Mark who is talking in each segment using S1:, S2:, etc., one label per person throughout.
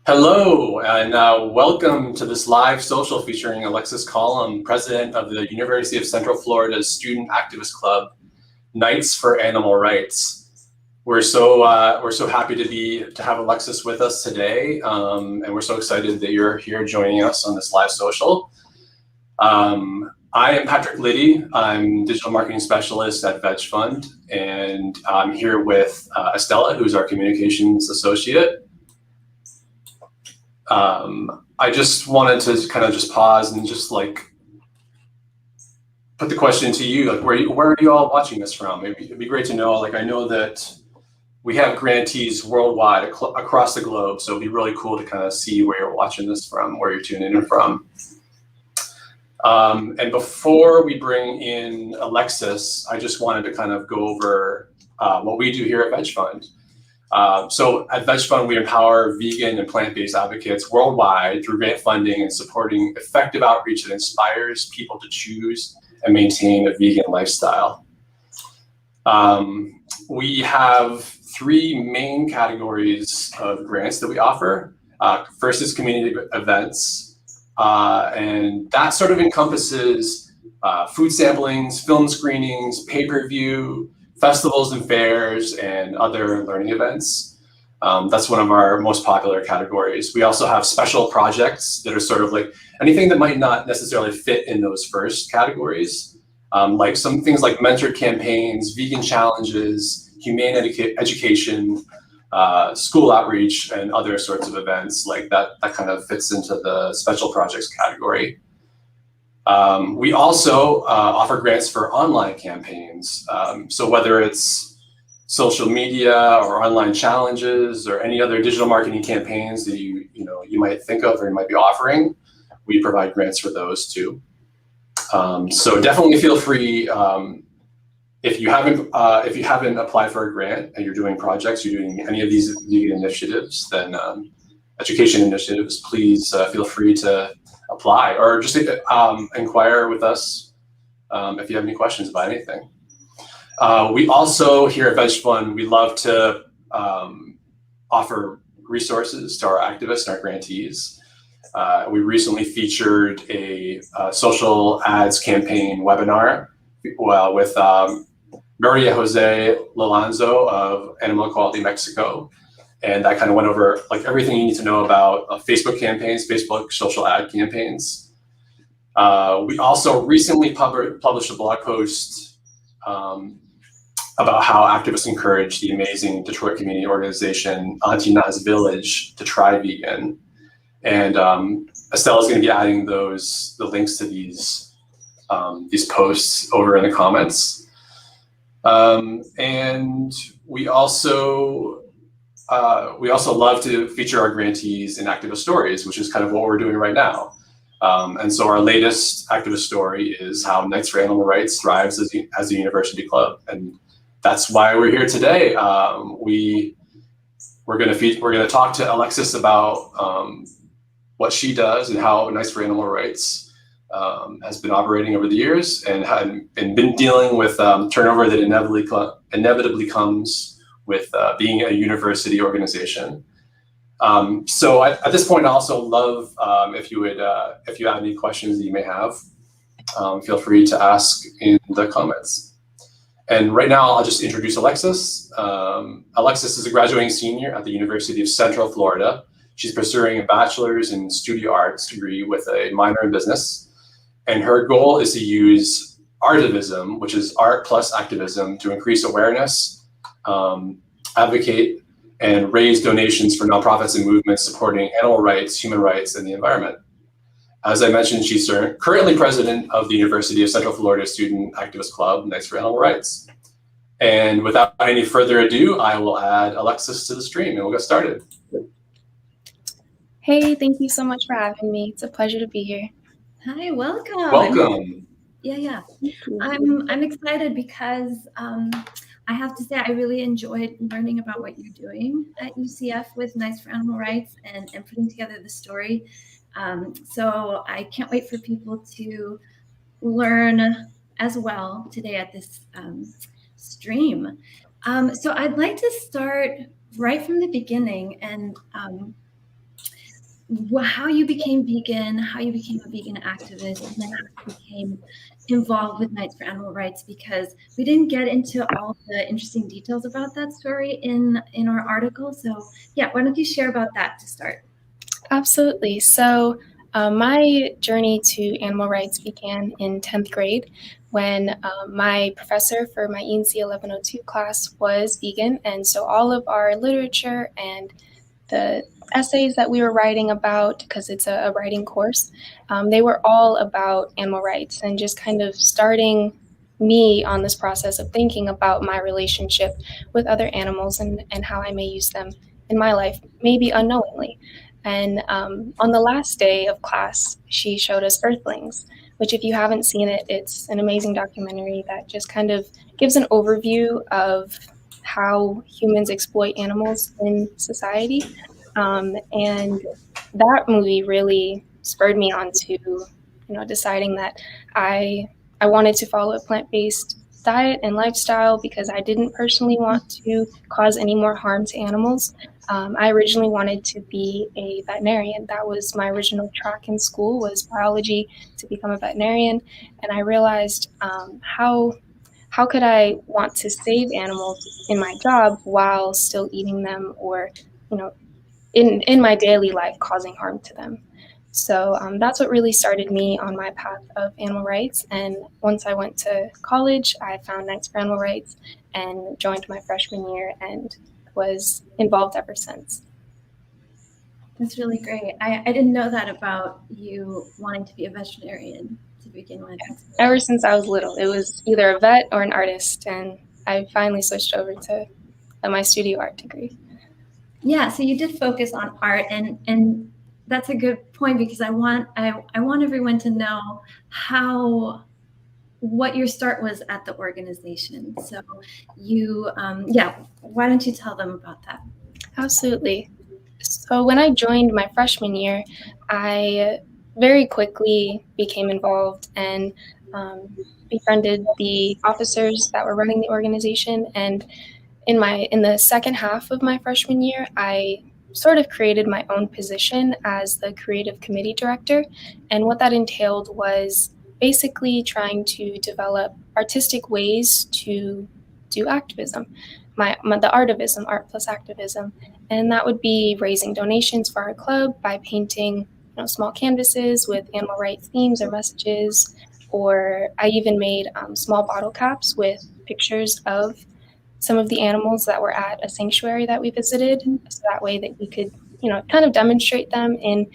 S1: Hello, and welcome to this live social featuring Alexis Collum, president of the University of Central Florida's Student Activist Club Knights for Animal Rights. We're so happy to have Alexis with us today, and we're so excited that you're here joining us on this live social. I am Patrick Liddy. I'm digital marketing specialist at VegFund, and I'm here with Estella, who's our communications associate. I just wanted to kind of just pause and just like put the question to you, like where are you all watching this from? It'd be great to know. Like I know that we have grantees worldwide across the globe, so it'd be really cool to kind of see where you're watching this from, where you're tuning in from. And before we bring in Alexis, I just wanted to kind of go over what we do here at VegFund. So at VegFund, we empower vegan and plant-based advocates worldwide through grant funding and supporting effective outreach that inspires people to choose and maintain a vegan lifestyle. We have three main categories of grants that we offer. First is community events, and that sort of encompasses food samplings, film screenings, pay-per-view, festivals and fairs, and other learning events. That's one of our most popular categories. We also have special projects that are sort of like anything that might not necessarily fit in those first categories, like some things like mentored campaigns, vegan challenges, humane education, school outreach, and other sorts of events like that. That kind of fits into the special projects category. We also offer grants for online campaigns. So whether it's social media or online challenges or any other digital marketing campaigns that you might think of or you might be offering, we provide grants for those too. So definitely feel free, if you haven't applied for a grant and you're doing projects, you're doing any of these vegan initiatives, then education initiatives, please feel free to apply or just inquire with us if you have any questions about anything. We also here at VegFund, we love to offer resources to our activists and our grantees. We recently featured a social ads campaign webinar with Maria Jose Lolanzo of Animal Equality Mexico. And I kind of went over like everything you need to know about Facebook campaigns, Facebook social ad campaigns. We also recently published a blog post about how activists encourage the amazing Detroit community organization Auntie Na's Village to try vegan. And Estella's going to be adding the links to these posts over in the comments. And we also love to feature our grantees in activist stories, which is kind of what we're doing right now. And so our latest activist story is how Knights for Animal Rights thrives as a university club, and that's why we're here today. We're going to talk to Alexis about what she does and how Knights for Animal Rights has been operating over the years and been dealing with turnover that inevitably comes with being a university organization. So at this point, I also love if you have any questions that you may have, feel free to ask in the comments. And right now, I'll just introduce Alexis. Alexis is a graduating senior at the University of Central Florida. She's pursuing a bachelor's in studio arts degree with a minor in business. And her goal is to use Activism, which is art plus activism, to increase awareness, advocate, and raise donations for nonprofits and movements supporting animal rights, human rights, and the environment. As I mentioned, she's currently president of the University of Central Florida Student Activist Club Knights for Animal Rights. And without any further ado, I will add Alexis to the stream and we'll get started.
S2: Hey, thank you so much for having me. It's a pleasure to be here.
S3: Hi, welcome.
S1: Welcome.
S3: Yeah. I'm excited because I have to say I really enjoyed learning about what you're doing at UCF with Knights for Animal Rights and putting together the story. So I can't wait for people to learn as well today at this stream. So I'd like to start right from the beginning and how you became vegan, how you became a vegan activist, and then how you became involved with Knights for Animal Rights, because we didn't get into all the interesting details about that story in our article. So yeah, why don't you share about that to start?
S2: Absolutely. So my journey to animal rights began in 10th grade when my professor for my ENC 1102 class was vegan. And so all of our literature and the essays that we were writing about, because it's a writing course, they were all about animal rights and just kind of starting me on this process of thinking about my relationship with other animals and how I may use them in my life, maybe unknowingly. And on the last day of class, she showed us Earthlings, which, if you haven't seen it, it's an amazing documentary that just kind of gives an overview of how humans exploit animals in society. And that movie really spurred me on to, deciding that I wanted to follow a plant-based diet and lifestyle because I didn't personally want to cause any more harm to animals. I originally wanted to be a veterinarian. That was my original track in school, was biology, to become a veterinarian. And I realized how could I want to save animals in my job while still eating them, or, you know, in my daily life causing harm to them. So that's what really started me on my path of animal rights. And once I went to college, I found Knights for Animal Rights and joined my freshman year and was involved ever since.
S3: That's really great. I didn't know that about you wanting to be a veterinarian to begin with.
S2: Ever since I was little, it was either a vet or an artist, and I finally switched over to my studio art degree.
S3: Yeah, so you did focus on art, and that's a good point, because I want everyone to know what your start was at the organization. So you, why don't you tell them about that?
S2: Absolutely. So when I joined my freshman year, I very quickly became involved and befriended the officers that were running the organization. And in the second half of my freshman year, I sort of created my own position as the creative committee director. And what that entailed was basically trying to develop artistic ways to do activism, the artivism, art plus activism. And that would be raising donations for our club by painting small canvases with animal rights themes or messages. Or I even made small bottle caps with pictures of some of the animals that were at a sanctuary that we visited, so that way that we could, kind of demonstrate them in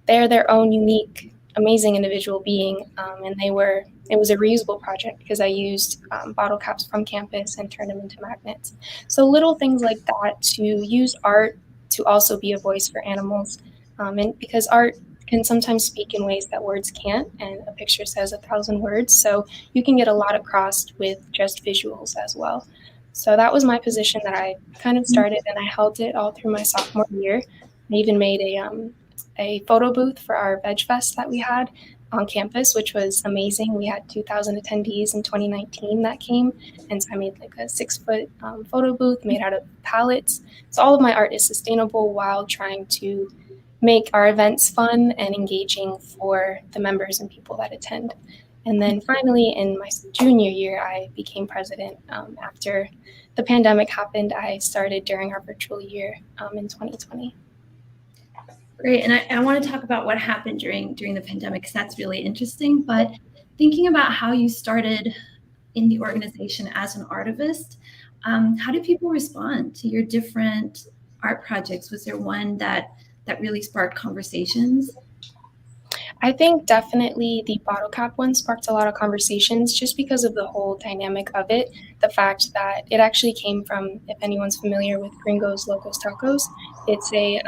S2: they're their own unique, amazing individual being. And it was a reusable project because I used bottle caps from campus and turned them into magnets. So little things like that, to use art to also be a voice for animals. And because art can sometimes speak in ways that words can't, and a picture says 1,000 words. So you can get a lot across with just visuals as well. So that was my position that I kind of started, and I held it all through my sophomore year. I even made a photo booth for our Veg Fest that we had on campus, which was amazing. We had 2,000 attendees in 2019 that came, and so I made like a 6-foot photo booth made out of pallets. So all of my art is sustainable while trying to make our events fun and engaging for the members and people that attend. And then finally, in my junior year, I became president. After the pandemic happened, I started during our virtual year in 2020.
S3: Great, and I want to talk about what happened during the pandemic, because that's really interesting. But thinking about how you started in the organization as an artivist, how did people respond to your different art projects? Was there one that really sparked conversations?
S2: I think definitely the bottle cap one sparked a lot of conversations just because of the whole dynamic of it. The fact that it actually came from, if anyone's familiar with Gringo's Locos Tacos, it's a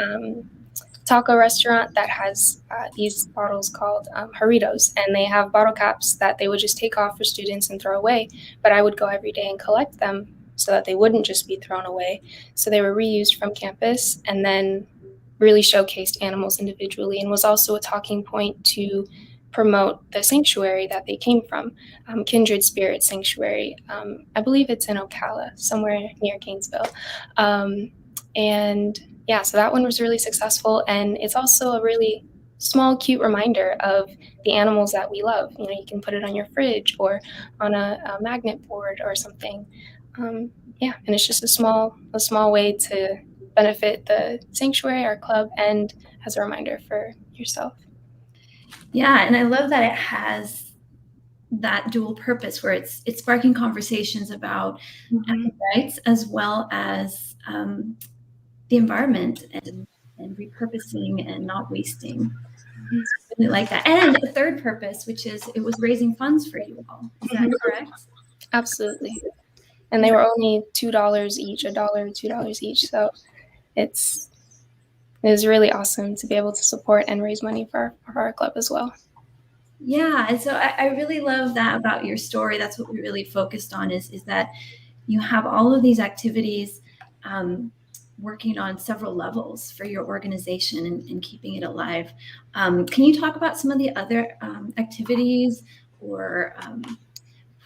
S2: taco restaurant that has these bottles called Jarritos, and they have bottle caps that they would just take off for students and throw away. But I would go every day and collect them so that they wouldn't just be thrown away. So they were reused from campus, and then really showcased animals individually, and was also a talking point to promote the sanctuary that they came from, Kindred Spirit Sanctuary. I believe it's in Ocala, somewhere near Gainesville. And yeah, so that one was really successful. And it's also a really small, cute reminder of the animals that we love. You know, you can put it on your fridge or on a magnet board or something. Yeah, and it's just a small way to benefit the sanctuary, our club, and as a reminder for yourself.
S3: Yeah, and I love that it has that dual purpose where it's sparking conversations about animal rights as well as the environment and repurposing and not wasting. Really like that. And a third purpose, which is it was raising funds for you all. Is that correct?
S2: Absolutely. And they were only $2 each, $1, $2 each. So it was really awesome to be able to support and raise money for our club as well.
S3: Yeah, and so I really love that about your story. That's what we really focused on is that you have all of these activities working on several levels for your organization and keeping it alive. Can you talk about some of the other activities or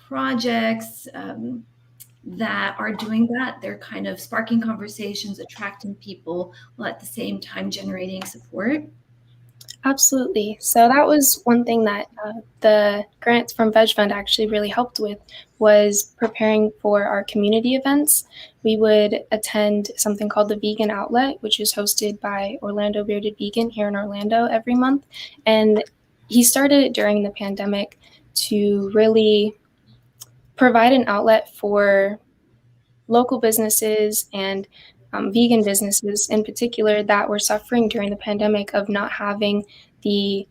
S3: projects that are doing that? They're kind of sparking conversations, attracting people, while at the same time generating support.
S2: Absolutely. So that was one thing that the grants from VegFund actually really helped with, was preparing for our community events. We would attend something called the Vegan Outlet, which is hosted by Orlando Bearded Vegan here in Orlando every month. And he started it during the pandemic to really provide an outlet for local businesses and vegan businesses in particular that were suffering during the pandemic of not having the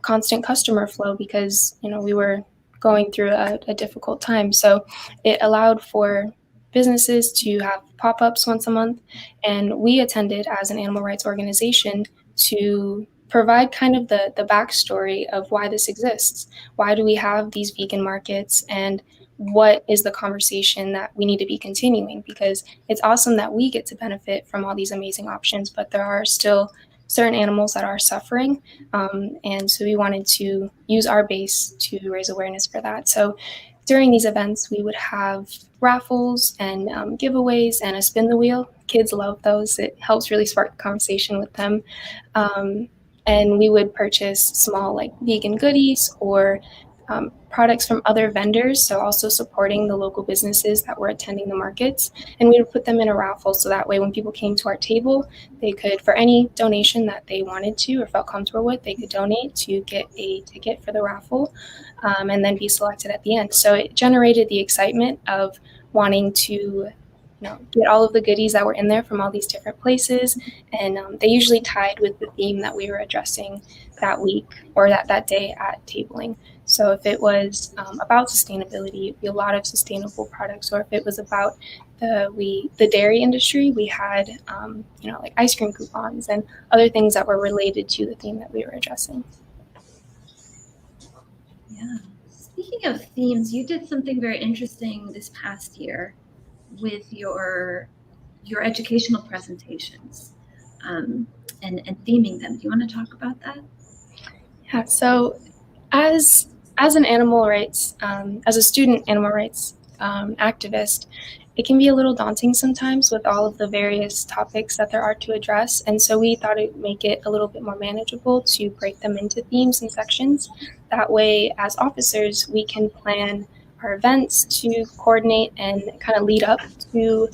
S2: constant customer flow because we were going through a difficult time. So it allowed for businesses to have pop-ups once a month, and we attended as an animal rights organization to provide kind of the backstory of why this exists. Why do we have these vegan markets, and what is the conversation that we need to be continuing? Because it's awesome that we get to benefit from all these amazing options, but there are still certain animals that are suffering. And so we wanted to use our base to raise awareness for that. So during these events, we would have raffles and giveaways and a spin the wheel. Kids love those. It helps really spark a conversation with them. And we would purchase small vegan goodies or products from other vendors, so also supporting the local businesses that were attending the markets. And we would put them in a raffle, so that way when people came to our table, they could, for any donation that they wanted to or felt comfortable with, they could donate to get a ticket for the raffle and then be selected at the end. So it generated the excitement of wanting to get all of the goodies that were in there from all these different places. And they usually tied with the theme that we were addressing that week or that day at tabling. So if it was about sustainability, it'd be a lot of sustainable products. Or if it was about the dairy industry, we had like ice cream coupons and other things that were related to the theme that we were addressing.
S3: Yeah. Speaking of themes, you did something very interesting this past year with your educational presentations and theming them. Do you want to talk about that?
S2: Yeah. So as an animal rights, as a student animal rights activist, it can be a little daunting sometimes with all of the various topics that there are to address. And so we thought it would make it a little bit more manageable to break them into themes and sections. That way, as officers, we can plan our events to coordinate and kind of lead up to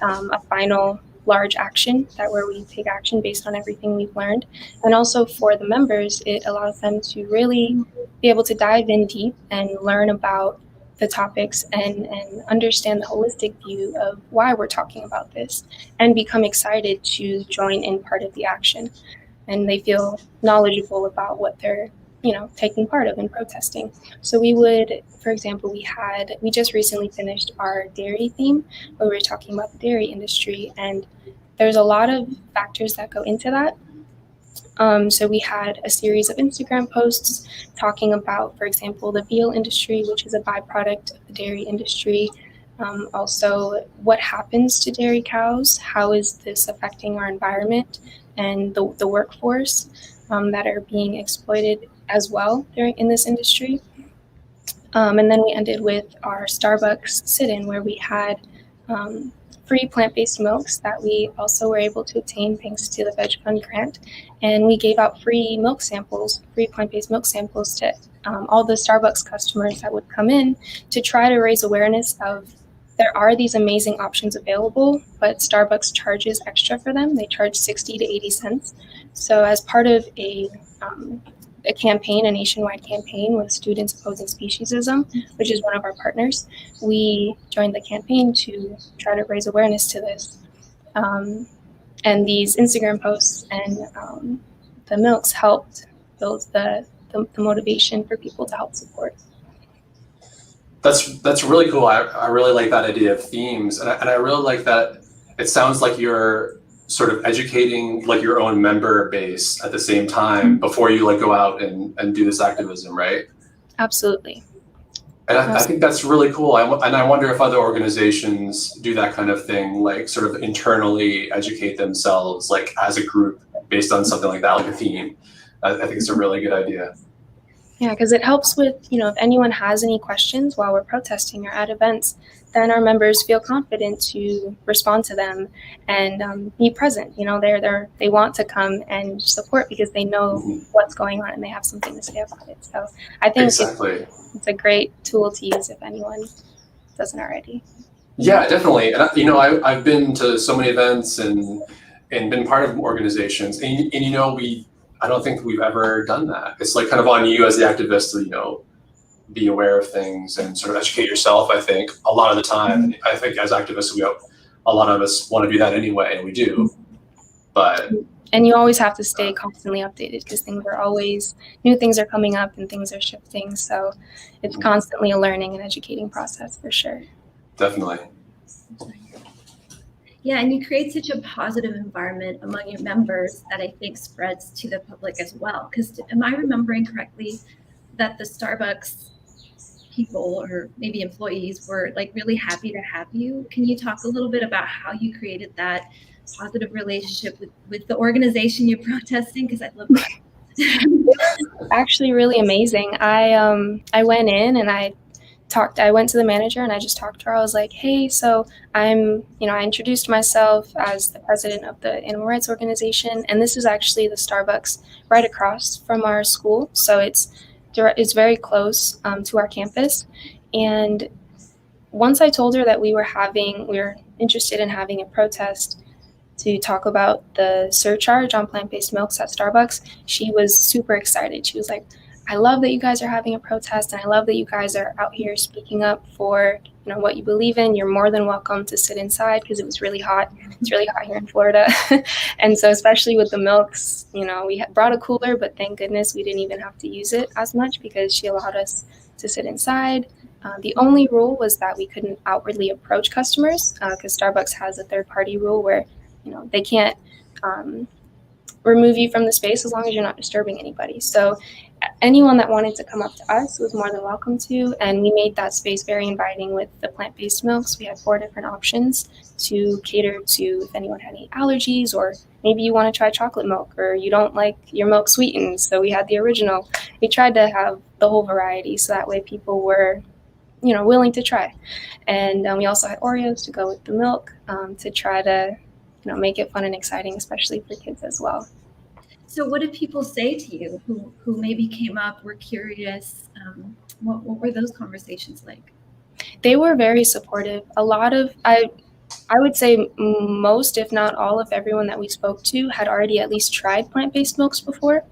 S2: a final large action, that where we take action based on everything we've learned. And also for the members, it allows them to really be able to dive in deep and learn about the topics and understand the holistic view of why we're talking about this and become excited to join in part of the action. And they feel knowledgeable about what they're taking part of and protesting. So we would, for example, we just recently finished our dairy theme where we were talking about the dairy industry, and there's a lot of factors that go into that. So we had a series of Instagram posts talking about, for example, the veal industry, which is a byproduct of the dairy industry. Also, what happens to dairy cows? How is this affecting our environment and the workforce that are being exploited as well in this industry. And then we ended with our Starbucks sit-in, where we had free plant-based milks that we also were able to obtain thanks to the VegFund grant. And we gave out free milk samples, free plant-based milk samples to all the Starbucks customers that would come in, to try to raise awareness of there are these amazing options available, but Starbucks charges extra for them. They charge 60 to 80 cents. So as part of a campaign, a nationwide campaign with Students Opposing Speciesism, which is one of our partners, we joined the campaign to try to raise awareness to this. And these Instagram posts and the milks helped build the motivation for people to help support.
S1: That's really cool. I really like that idea of themes, and I really like that it sounds like you're sort of educating like your own member base at the same time before you like go out and do this activism, right?
S2: Absolutely.
S1: And I think that's really cool. And I wonder if other organizations do that kind of thing, like sort of internally educate themselves, like as a group, based on something like that, like a theme. I think it's a really good idea.
S2: Yeah, because it helps with, if anyone has any questions while we're protesting or at events, then our members feel confident to respond to them and be present. They want to come and support because they know what's going on and they have something to say about it. So I think
S1: exactly.
S2: It's a great tool to use if anyone doesn't already.
S1: Yeah, definitely. And I've been to so many events and been part of organizations, and I don't think we've ever done that. It's like kind of on you as the activist to, be aware of things and sort of educate yourself, I think, a lot of the time. I think as activists, a lot of us want to do that anyway, and we do. And
S2: you always have to stay constantly updated because new things are coming up and things are shifting. So it's constantly a learning and educating process for sure.
S1: Definitely.
S3: Yeah, and you create such a positive environment among your members that I think spreads to the public as well. Because am I remembering correctly that the Starbucks people or maybe employees were like really happy to have you? Can you talk a little bit about how you created that positive relationship with the organization you're protesting? Because I love that.
S2: It's actually really amazing. I went in and I went to the manager and I just talked to her. I was like, hey, so I introduced myself as the president of the animal rights organization. And this is actually the Starbucks right across from our school. So it's very close to our campus. And once I told her that we were interested in having a protest to talk about the surcharge on plant-based milks at Starbucks, she was super excited. She was like, I love that you guys are having a protest, and I love that you guys are out here speaking up for what you believe in. You're more than welcome to sit inside because it was really hot. It's really hot here in Florida. And so especially with the milks, we had brought a cooler, but thank goodness we didn't even have to use it as much because she allowed us to sit inside. The only rule was that we couldn't outwardly approach customers because Starbucks has a third-party rule where they can't remove you from the space as long as you're not disturbing anybody. So anyone that wanted to come up to us was more than welcome to, and we made that space very inviting with the plant-based milks. We had 4 different options to cater to if anyone had any allergies, or maybe you want to try chocolate milk, or you don't like your milk sweetened, so we had the original. We tried to have the whole variety so that way people were willing to try. And we also had Oreos to go with the milk to try to make it fun and exciting, especially for kids as well.
S3: So what did people say to you who maybe came up, were curious? What were those conversations like?
S2: They were very supportive. A lot of, I would say most, if not all of everyone that we spoke to had already at least tried plant-based milks before.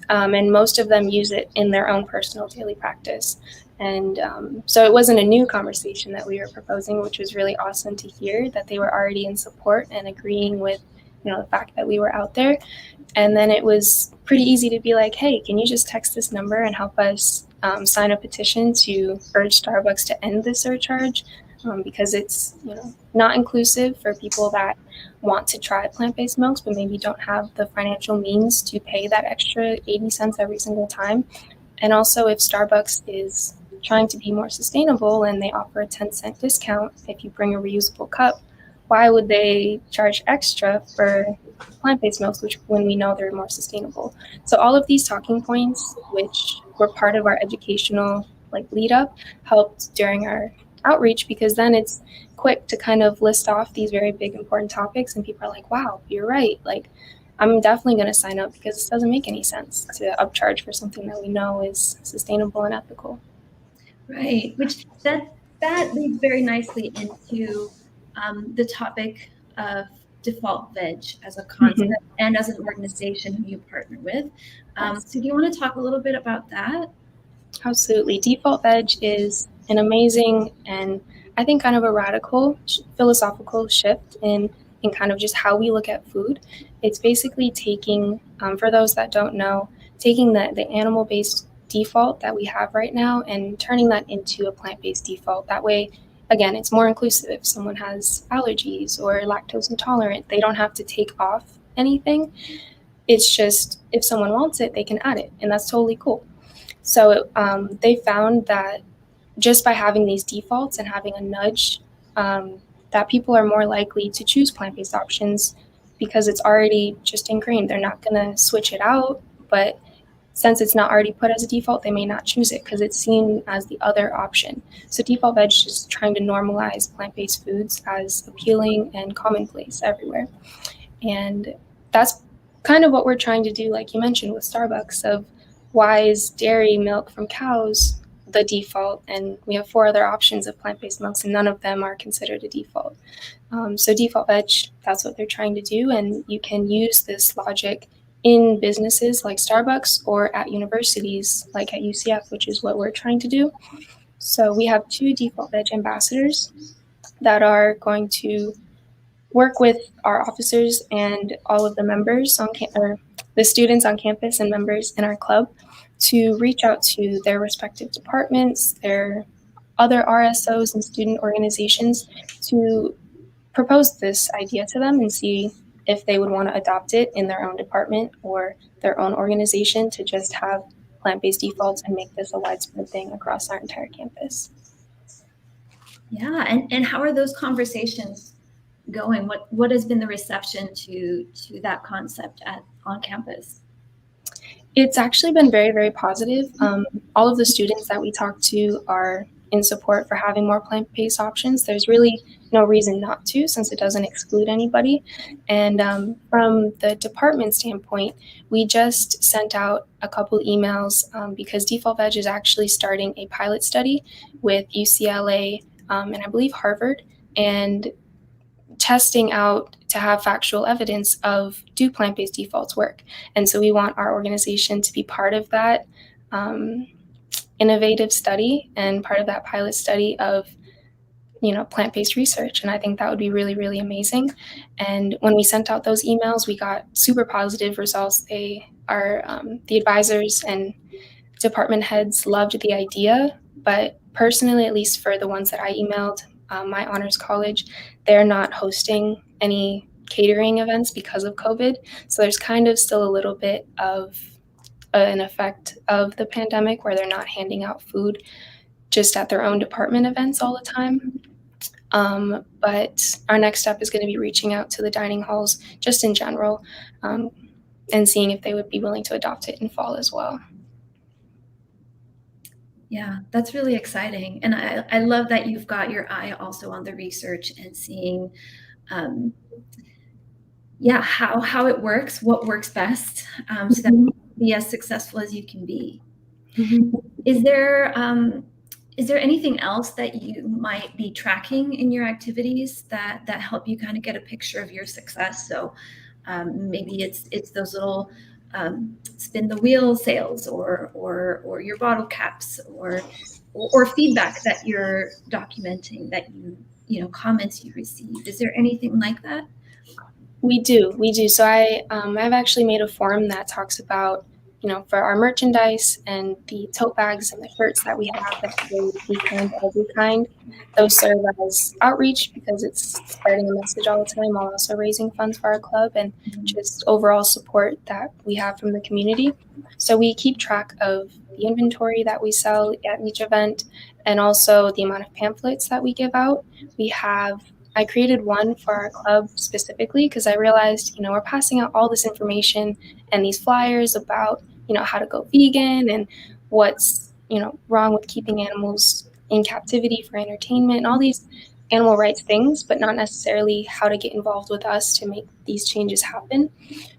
S2: And most of them use it in their own personal daily practice. And so it wasn't a new conversation that we were proposing, which was really awesome to hear that they were already in support and agreeing with the fact that we were out there. And then it was pretty easy to be like, hey, can you just text this number and help us sign a petition to urge Starbucks to end the surcharge because it's not inclusive for people that want to try plant-based milks but maybe don't have the financial means to pay that extra 80 cents every single time. And also if Starbucks is trying to be more sustainable and they offer a 10-cent discount if you bring a reusable cup, why would they charge extra for plant-based milks, which when we know they're more sustainable? So all of these talking points, which were part of our educational lead up, helped during our outreach, because then it's quick to kind of list off these very big important topics, and people are like, wow, you're right. I'm definitely going to sign up, because this doesn't make any sense to upcharge for something that we know is sustainable and ethical.
S3: Right, which that leads very nicely into the topic of Default Veg as a concept and as an organization who you partner with. So do you want to talk a little bit about that?
S2: Absolutely. Default Veg is an amazing and I think kind of a radical philosophical shift in kind of just how we look at food. It's basically taking, for those that don't know, taking the animal-based default that we have right now and turning that into a plant-based default. That way, again, it's more inclusive. If someone has allergies or lactose intolerant, they don't have to take off anything. It's just if someone wants it, they can add it, and that's totally cool. So they found that just by having these defaults and having a nudge, that people are more likely to choose plant-based options because it's already just ingrained. They're not going to switch it out, but since it's not already put as a default, they may not choose it because it's seen as the other option. So Default Veg is just trying to normalize plant-based foods as appealing and commonplace everywhere. And that's kind of what we're trying to do, like you mentioned with Starbucks, of why is dairy milk from cows the default, and we have 4 other options of plant-based milks, and none of them are considered a default. So Default Veg, that's what they're trying to do, and you can use this logic in businesses like Starbucks or at universities like at UCF, which is what we're trying to do. So we have 2 Default Veg ambassadors that are going to work with our officers and all of the members on the students on campus and members in our club to reach out to their respective departments, their other RSOs and student organizations, to propose this idea to them and see if they would want to adopt it in their own department or their own organization to just have plant-based defaults and make this a widespread thing across our entire campus.
S3: Yeah, and how are those conversations going? What has been the reception to that concept on campus?
S2: It's actually been very, very positive. All of the students that we talk to are in support for having more plant-based options. There's really no reason not to, since it doesn't exclude anybody. And from the department standpoint, we just sent out a couple emails because Default Veg is actually starting a pilot study with UCLA and I believe Harvard, and testing out to have factual evidence of, do plant-based defaults work? And so we want our organization to be part of that innovative study and part of that pilot study of plant-based research. And I think that would be really, really amazing. And when we sent out those emails, we got super positive results. The advisors and department heads loved the idea, but personally, at least for the ones that I emailed, my honors college, they're not hosting any catering events because of COVID. So there's kind of still a little bit of an effect of the pandemic where they're not handing out food just at their own department events all the time. But our next step is going to be reaching out to the dining halls just in general and seeing if they would be willing to adopt it in fall as well.
S3: Yeah, that's really exciting. And I love that you've got your eye also on the research and seeing, how it works, what works best, so that you can be as successful as you can be. Mm-hmm. Is there anything else that you might be tracking in your activities that help you kind of get a picture of your success? So maybe it's those little spin the wheel sales or your bottle caps or feedback that you're documenting, that you comments you received. Is there anything like that?
S2: We do. So I've actually made a form that talks about, for our merchandise and the tote bags and the shirts that we have that say "Be kind, every kind." Those serve as outreach because it's spreading a message all the time, while also raising funds for our club and just overall support that we have from the community. So we keep track of the inventory that we sell at each event and also the amount of pamphlets that we give out. We have I created one for our club specifically because I realized, we're passing out all this information and these flyers about, how to go vegan and what's, wrong with keeping animals in captivity for entertainment and all these animal rights things, but not necessarily how to get involved with us to make these changes happen.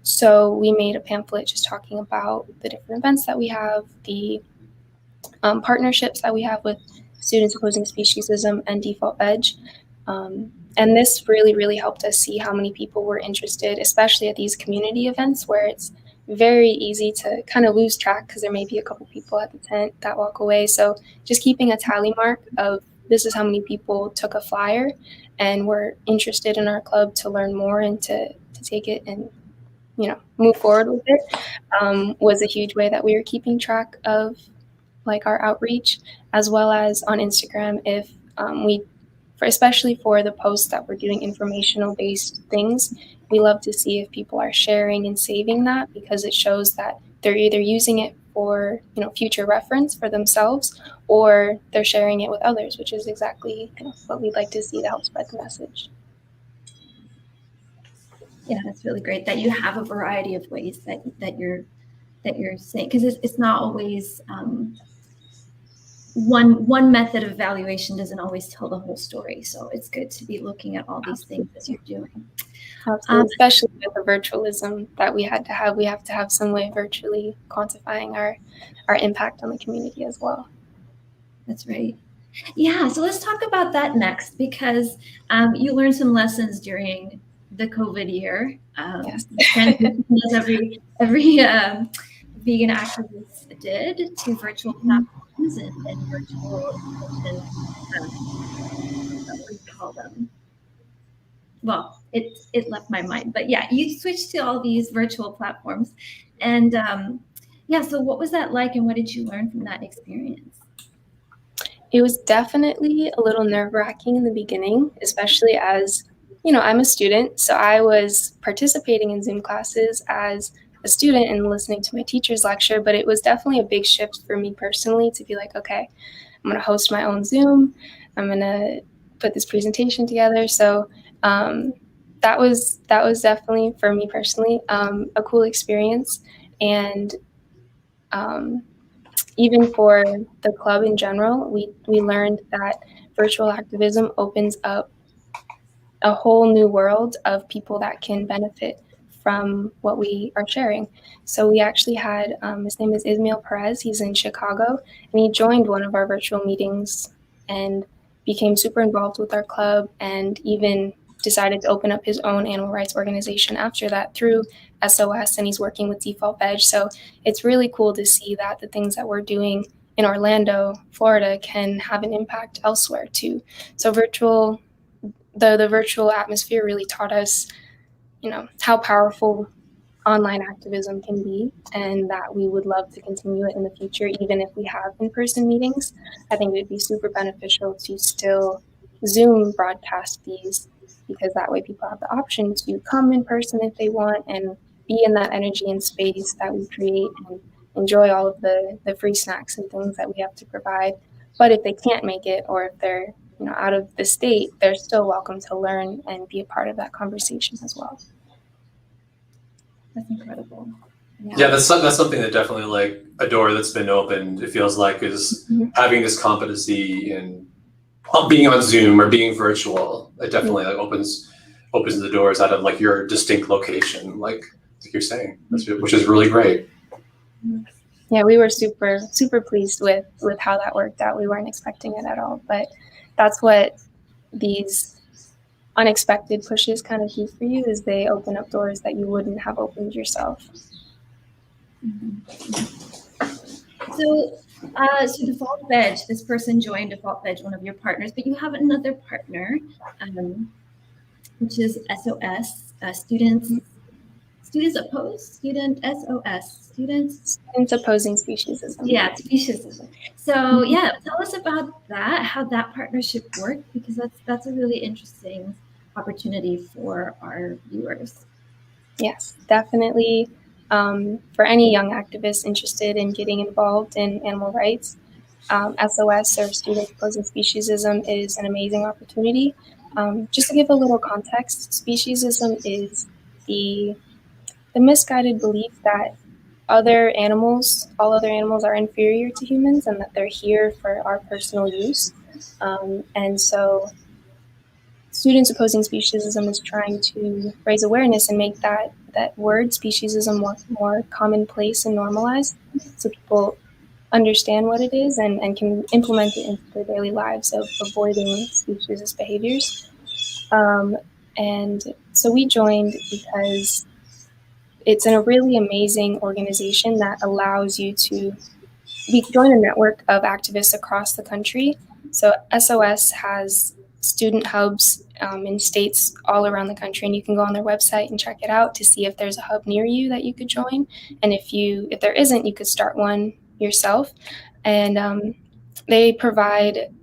S2: So we made a pamphlet just talking about the different events that we have, the partnerships that we have with Students Opposing Speciesism and Default Veg. And this really, really helped us see how many people were interested, especially at these community events where it's very easy to kind of lose track because there may be a couple people at the tent that walk away. So just keeping a tally mark of this is how many people took a flyer and were interested in our club to learn more and to take it and, move forward with it, was a huge way that we were keeping track of like our outreach, as well as on Instagram. If especially for the posts that we're doing informational based things, we love to see if people are sharing and saving that because it shows that they're either using it for future reference for themselves or they're sharing it with others, which is exactly what we'd like to see to help spread the message.
S3: Yeah, that's really great that you have a variety of ways that you're saying, because it's not always one method of evaluation doesn't always tell the whole story. So it's good to be looking at all these things that you're doing.
S2: Absolutely. Especially with the virtualism that we have to have some way of virtually quantifying our impact on the community as well.
S3: That's right. Yeah, so let's talk about that next, because you learned some lessons during the COVID year.
S2: Yes.
S3: As every vegan activist did, to virtual platforms and virtual what do you call them? Well, it left my mind, but yeah, you switched to all these virtual platforms, and so what was that like, and what did you learn from that experience?
S2: It was definitely a little nerve-wracking in the beginning, especially as, I'm a student, so I was participating in Zoom classes as a student and listening to my teacher's lecture, but it was definitely a big shift for me personally to be like, okay, I'm going to host my own Zoom, I'm going to put this presentation together. So that was definitely, for me personally, a cool experience. And even for the club in general, we learned that virtual activism opens up a whole new world of people that can benefit from what we are sharing. So we actually had, his name is Ismail Perez, he's in Chicago, and he joined one of our virtual meetings and became super involved with our club and even decided to open up his own animal rights organization after that through SOS, and he's working with Default Veg. So it's really cool to see that the things that we're doing in Orlando, Florida can have an impact elsewhere too. So the virtual atmosphere really taught us, how powerful online activism can be, and that we would love to continue it in the future, even if we have in-person meetings. I think it would be super beneficial to still Zoom broadcast these, because that way people have the option to come in person if they want and be in that energy and space that we create and enjoy all of the free snacks and things that we have to provide. But if they can't make it, or if they're out of the state, they're still welcome to learn and be a part of that conversation as well.
S3: That's incredible.
S1: Yeah, that's something that definitely, like, a door that's been opened, it feels like, is having this competency in being on Zoom or being virtual. It definitely like opens the doors out of like your distinct location, like you're saying, which is really great.
S2: Yeah, we were super, super pleased with how that worked out. We weren't expecting it at all, but that's what these unexpected pushes kind of do for you, is they open up doors that you wouldn't have opened yourself.
S3: So Default Veg, this person joined Default Veg, one of your partners, but you have another partner, which is SOS, Students
S2: Opposing Speciesism.
S3: Yeah, Speciesism. So yeah, tell us about that, how that partnership worked, because that's a really interesting opportunity for our viewers.
S2: Yes, definitely. For any young activists interested in getting involved in animal rights, SOS, or Students Opposing Speciesism, is an amazing opportunity. Just to give a little context, speciesism is the misguided belief that all other animals are inferior to humans and that they're here for our personal use. And so students opposing speciesism is trying to raise awareness and make that word speciesism more commonplace and normalized, so people understand what it is and can implement it into their daily lives of avoiding speciesist behaviors. And so we joined because it's a really amazing organization that allows you to join a network of activists across the country. So SOS has student hubs in states all around the country, and you can go on their website and check it out to see if there's a hub near you that you could join. And if there isn't, you could start one yourself. And they provide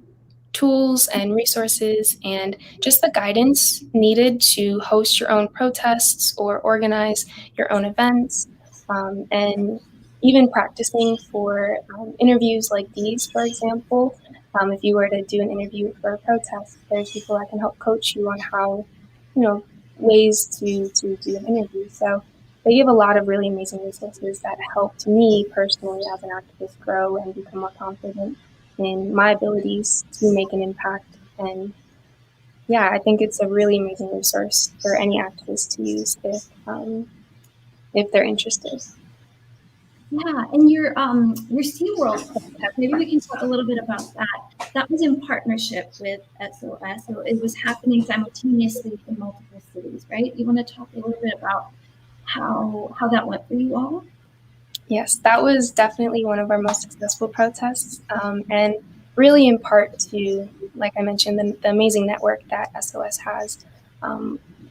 S2: tools and resources and just the guidance needed to host your own protests or organize your own events, and even practicing for interviews like these, for example. If you were to do an interview for a protest, there's people that can help coach you on how, ways to do an interview. So they give a lot of really amazing resources that helped me personally as an activist grow and become more confident in my abilities to make an impact. And yeah, I think it's a really amazing resource for any activist to use if they're interested.
S3: Yeah, and your SeaWorld protest, maybe we can talk a little bit about that. That was in partnership with SOS, so it was happening simultaneously in multiple cities, right? You want to talk a little bit about how that went for you all?
S2: Yes, that was definitely one of our most successful protests, and really in part to, like I mentioned, the amazing network that SOS has.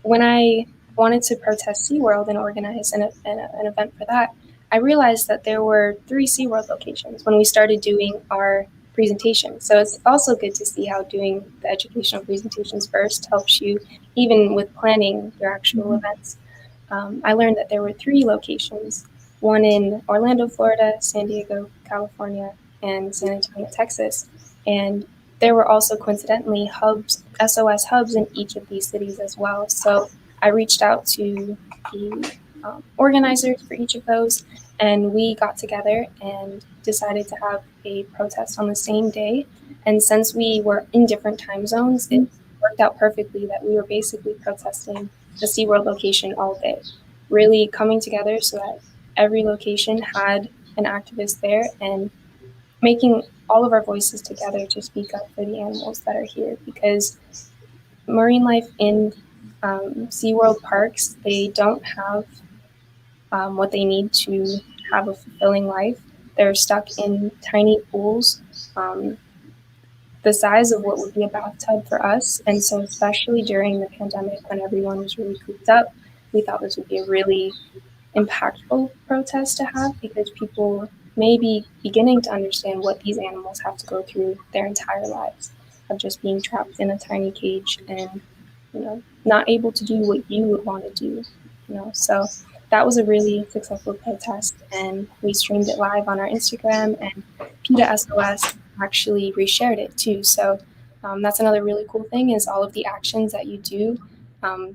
S2: When I wanted to protest SeaWorld and organize an event for that, I realized that there were 3 SeaWorld locations when we started doing our presentation. So it's also good to see how doing the educational presentations first helps you even with planning your actual events. I learned that there were 3 locations, one in Orlando, Florida, San Diego, California, and San Antonio, Texas. And there were also coincidentally hubs, SOS hubs in each of these cities as well. So I reached out to the organizers for each of those, and we got together and decided to have a protest on the same day. And since we were in different time zones, it worked out perfectly that we were basically protesting the SeaWorld location all day, really coming together so that every location had an activist there and making all of our voices together to speak up for the animals that are here, because marine life in SeaWorld parks, they don't have what they need to have a fulfilling life. They're stuck in tiny pools, the size of what would be a bathtub for us. And so especially during the pandemic when everyone was really cooped up, we thought this would be a really impactful protest to have, because people may be beginning to understand what these animals have to go through their entire lives of just being trapped in a tiny cage and not able to do what you would want to do. So that was a really successful protest, and we streamed it live on our Instagram, and PETA SOS actually reshared it too. So that's another really cool thing, is all of the actions that you do,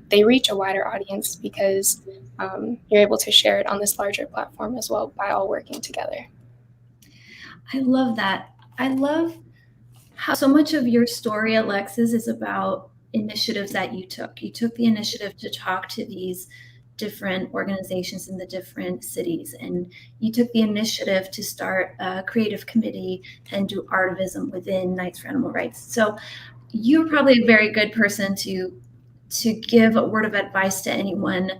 S2: they reach a wider audience because you're able to share it on this larger platform as well by all working together.
S3: I love that. I love how so much of your story, Alexis, is about initiatives that you took. You took the initiative to talk to these different organizations in the different cities, and you took the initiative to start a creative committee and do Activism within Knights for Animal Rights. So you're probably a very good person to give a word of advice to anyone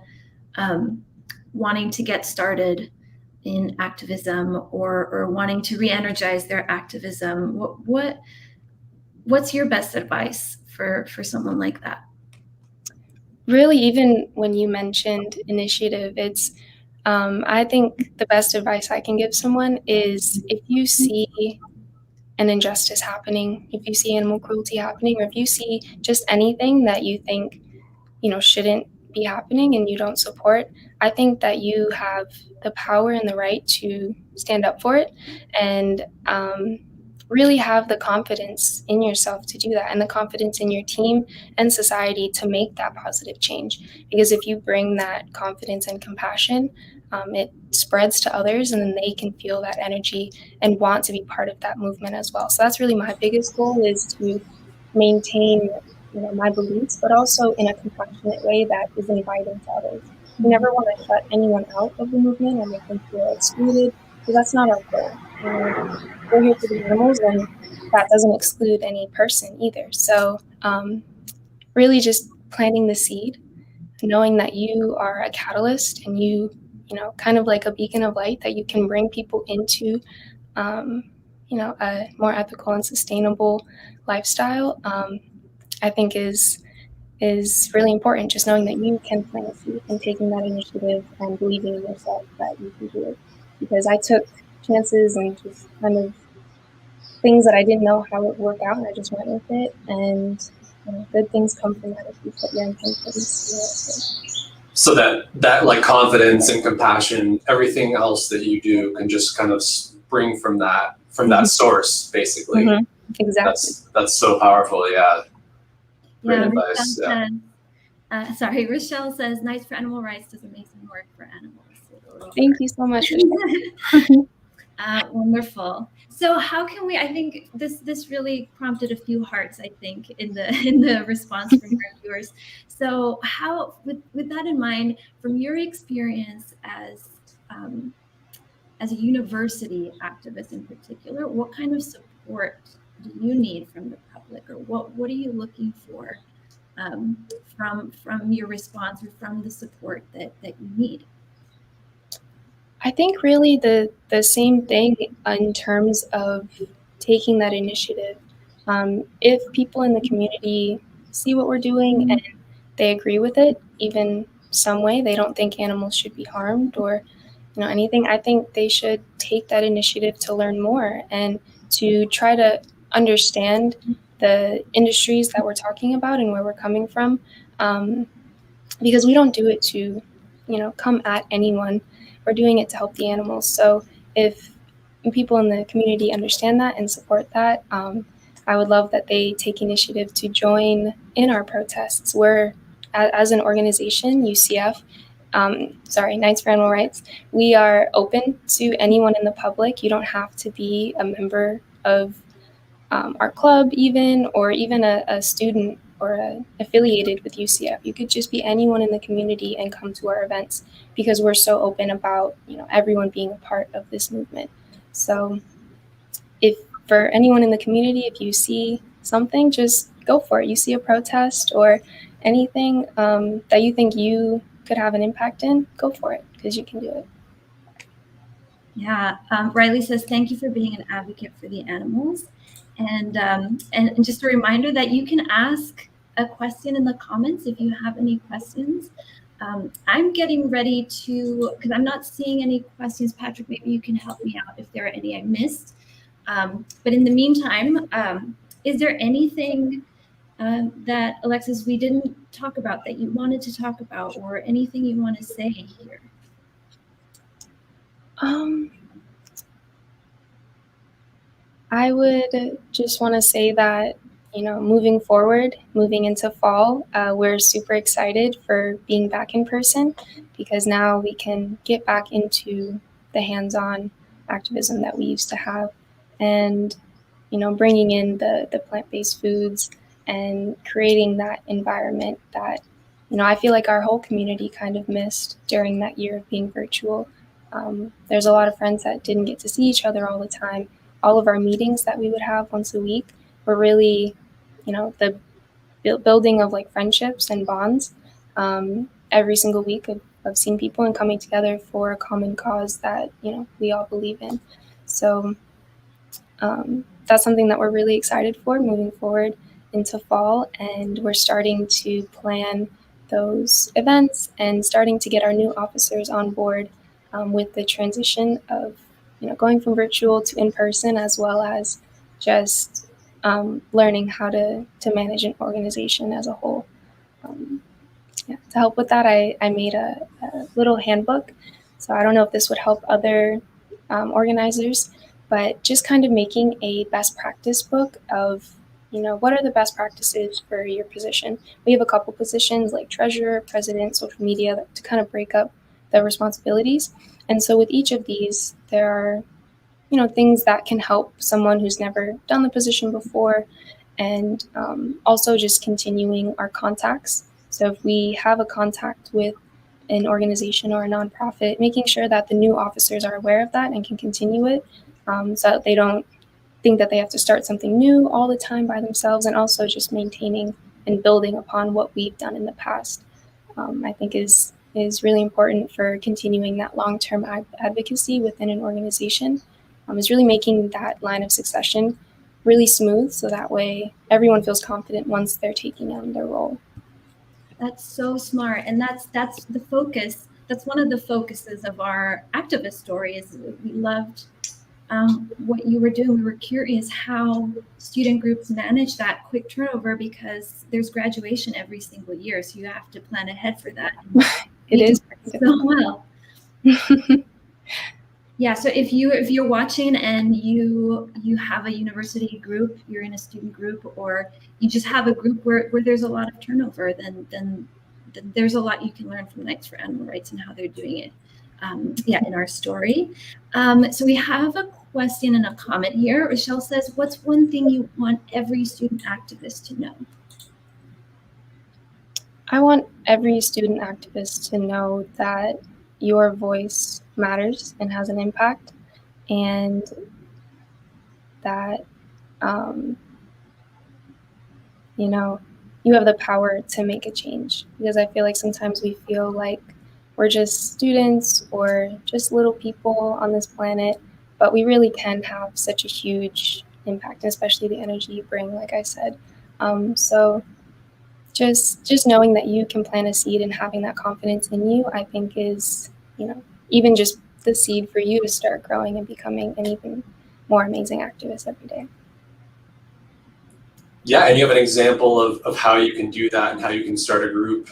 S3: wanting to get started in activism or wanting to re-energize their activism. What's your best advice for someone like that?
S2: Really, even when you mentioned initiative, it's I think the best advice I can give someone is, if you see an injustice happening, if you see animal cruelty happening, or if you see just anything that you think shouldn't be happening and you don't support, I think that you have the power and the right to stand up for it. And really have the confidence in yourself to do that, and the confidence in your team and society to make that positive change. Because if you bring that confidence and compassion, it spreads to others, and then they can feel that energy and want to be part of that movement as well. So that's really my biggest goal, is to maintain, my beliefs, but also in a compassionate way that is inviting to others. We never want to shut anyone out of the movement or make them feel excluded, because that's not our goal. We're here for the animals, and that doesn't exclude any person either. So really just planting the seed, knowing that you are a catalyst, and kind of like a beacon of light that you can bring people into, a more ethical and sustainable lifestyle, I think is really important. Just knowing that you can plant a seed and taking that initiative and believing in yourself that you can do it. Because I took chances and just kind of things that I didn't know how it would work out, and I just went with it. And good things come from that if you put your intentions.
S1: So that like confidence and compassion, everything else that you do can just kind of spring from that source, basically.
S2: Mm-hmm. Exactly.
S1: That's so powerful. Yeah. Great advice.
S3: Rochelle says, Knights for Animal Rights does amazing work for animals.
S2: Thank you so much.
S3: Wonderful. So how can we, I think this really prompted a few hearts, I think, in the response from your viewers. So how, with that in mind, from your experience as a university activist in particular, what kind of support do you need from the public, or what are you looking for from your response, or from the support that you need?
S2: I think really the same thing in terms of taking that initiative. If people in the community see what we're doing and they agree with it, even some way, they don't think animals should be harmed or anything, I think they should take that initiative to learn more and to try to understand the industries that we're talking about and where we're coming from, because we don't do it to come at anyone. We're doing it to help the animals. So if people in the community understand that and support that, I would love that they take initiative to join in our protests. We're, as an organization, UCF, Knights for Animal Rights, we are open to anyone in the public. You don't have to be a member of our club or even a student or affiliated with UCF. You could just be anyone in the community and come to our events, because we're so open about everyone being a part of this movement. So if for anyone in the community, if you see something, just go for it. You see a protest or anything that you think you could have an impact in, go for it, because you can do it.
S3: Yeah, Riley says, thank you for being an advocate for the animals. And just a reminder that you can ask a question in the comments if you have any questions. I'm getting ready to, because I'm not seeing any questions. Patrick, maybe you can help me out if there are any I missed. But in the meantime, is there anything that, Alexis, we didn't talk about that you wanted to talk about, or anything you want to say here?
S2: I would just want to say that, moving forward, moving into fall, we're super excited for being back in person, because now we can get back into the hands-on activism that we used to have, and, bringing in the plant-based foods and creating that environment that, I feel like our whole community kind of missed during that year of being virtual. There's a lot of friends that didn't get to see each other all the time. All of our meetings that we would have once a week were really, the building of like friendships and bonds every single week of seeing people and coming together for a common cause that, we all believe in. So that's something that we're really excited for moving forward into fall. And we're starting to plan those events and starting to get our new officers on board with the transition of going from virtual to in-person, as well as just learning how to manage an organization as a whole. To help with that, I made a little handbook. So I don't know if this would help other organizers, but just kind of making a best practice book of, what are the best practices for your position. We have a couple positions like treasurer, president, social media, to kind of break up the responsibilities. And so with each of these, there are, things that can help someone who's never done the position before, and also just continuing our contacts. So if we have a contact with an organization or a nonprofit, making sure that the new officers are aware of that and can continue it, so that they don't think that they have to start something new all the time by themselves, and also just maintaining and building upon what we've done in the past, I think is really important for continuing that long-term advocacy within an organization, is really making that line of succession really smooth, so that way everyone feels confident once they're taking on their role.
S3: That's so smart, and that's the focus. That's one of the focuses of our activist story. Is we loved what you were doing. We were curious how student groups manage that quick turnover, because there's graduation every single year, so you have to plan ahead for that.
S2: It is
S3: so well. Yeah, so if you're watching and you have a university group, you're in a student group, or you just have a group where there's a lot of turnover, then there's a lot you can learn from Knights for Animal Rights and how they're doing it. In our story. So we have a question and a comment here. Rochelle says, what's one thing you want every student activist to know?
S2: I want every student activist to know that your voice matters and has an impact, and that you have the power to make a change. Because I feel like sometimes we feel like we're just students or just little people on this planet, but we really can have such a huge impact, especially the energy you bring, like I said. So just knowing that you can plant a seed and having that confidence in you, I think is, even just the seed for you to start growing and becoming an even more amazing activist every day.
S1: Yeah, and you have an example of how you can do that and how you can start a group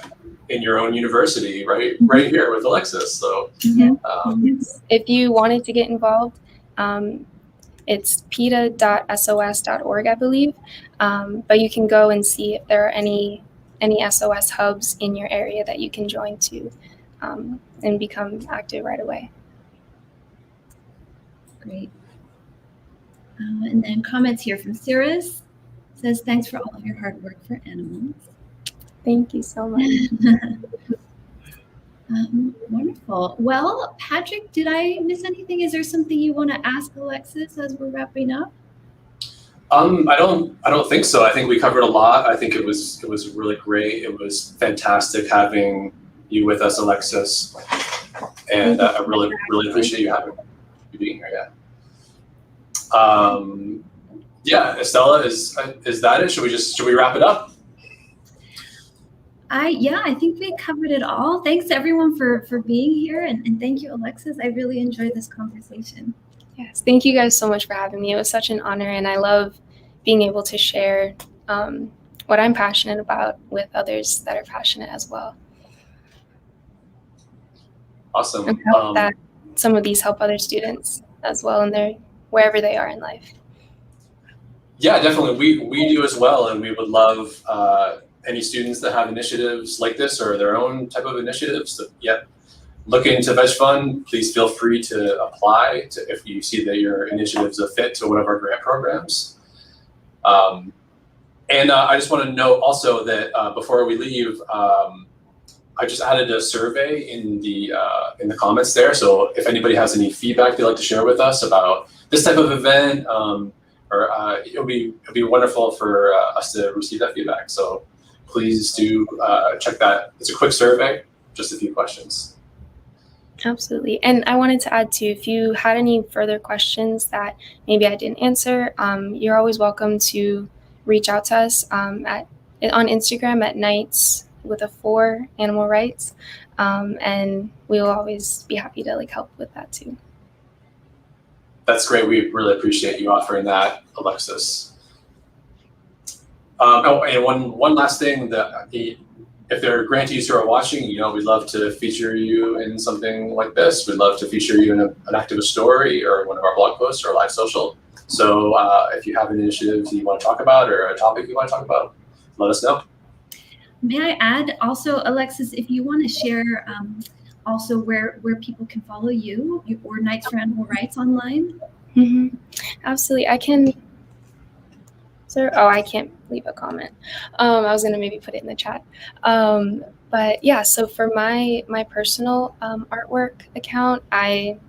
S1: in your own university, right here with Alexis. So
S2: if you wanted to get involved, it's peta.sos.org, I believe. But you can go and see if there are any SOS hubs in your area that you can join to and become active right away.
S3: Great. And then comments here from Cirrus. Says, thanks for all of your hard work for animals.
S2: Thank you so much.
S3: Wonderful. Well, Patrick, did I miss anything? Is there something you want to ask Alexis as we're wrapping up?
S1: I don't think so. I think we covered a lot. I think it was really great. It was fantastic having you with us, Alexis, and I really appreciate you being here. Yeah, Estella, is that it? Should we wrap it up?
S3: I think we covered it all. Thanks everyone for being here, and thank you, Alexis. I really enjoyed this conversation.
S2: Yes, thank you guys so much for having me. It was such an honor, and I love being able to share what I'm passionate about with others that are passionate as well.
S1: Awesome.
S2: And hope that some of these help other students as well in wherever they are in life. Yeah, definitely. We do as well, and we would love any students that have initiatives like this or their own type of initiatives that look into VegFund. Please feel free to apply if you see that your initiative's a fit to one of our grant programs. And I just want to note also that before we leave, I just added a survey in the comments there. So if anybody has any feedback they'd like to share with us about this type of event, it'll be wonderful for us to receive that feedback. So please do check that. It's a quick survey, just a few questions. Absolutely. And I wanted to add too, if you had any further questions that maybe I didn't answer, you're always welcome to reach out to us on Instagram at Knights with a 4 Animal Rights, and we will always be happy to help with that too. That's great. We really appreciate you offering that, Alexis. And one last thing, that if
S1: if there are grantees who are watching, we'd love to feature you in something like this. We'd love to feature you in an activist story or one of our blog posts or live social. So if you have an initiative you want to talk about or a topic you want to talk about, let us know.
S3: May I add also, Alexis, if you want to share also where people can follow you or Knights for Animal Rights online?
S2: Mm-hmm. Absolutely. I can. Sir, oh, I can't leave a comment. I was going to maybe put it in the chat. But yeah, so for my personal artwork account,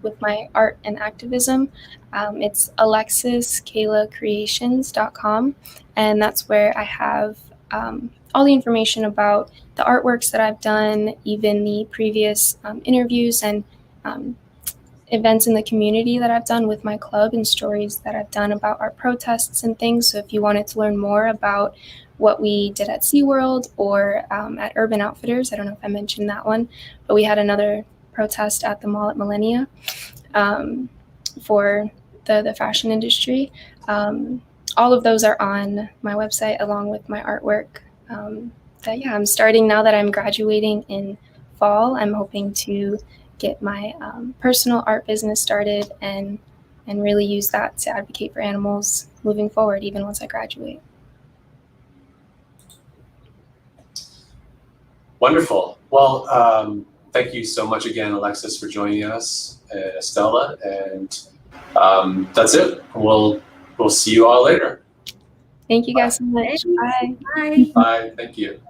S2: with my art and activism, it's alexiscalacreations.com, and that's where I have all the information about the artworks that I've done, even the previous interviews and events in the community that I've done with my club and stories that I've done about our protests and things. So if you wanted to learn more about what we did at SeaWorld or at Urban Outfitters, I don't know if I mentioned that one, but we had another protest at the mall at Millennia for the fashion industry. All of those are on my website along with my artwork. But yeah, I'm starting now that I'm graduating in fall. I'm hoping to get my personal art business started and really use that to advocate for animals moving forward, even once I graduate.
S1: Wonderful. Well, thank you so much again, Alexis, for joining us, Estella, and that's it. We'll see you all later.
S2: Thank you guys so much. Bye.
S3: Bye.
S1: Bye. Thank you.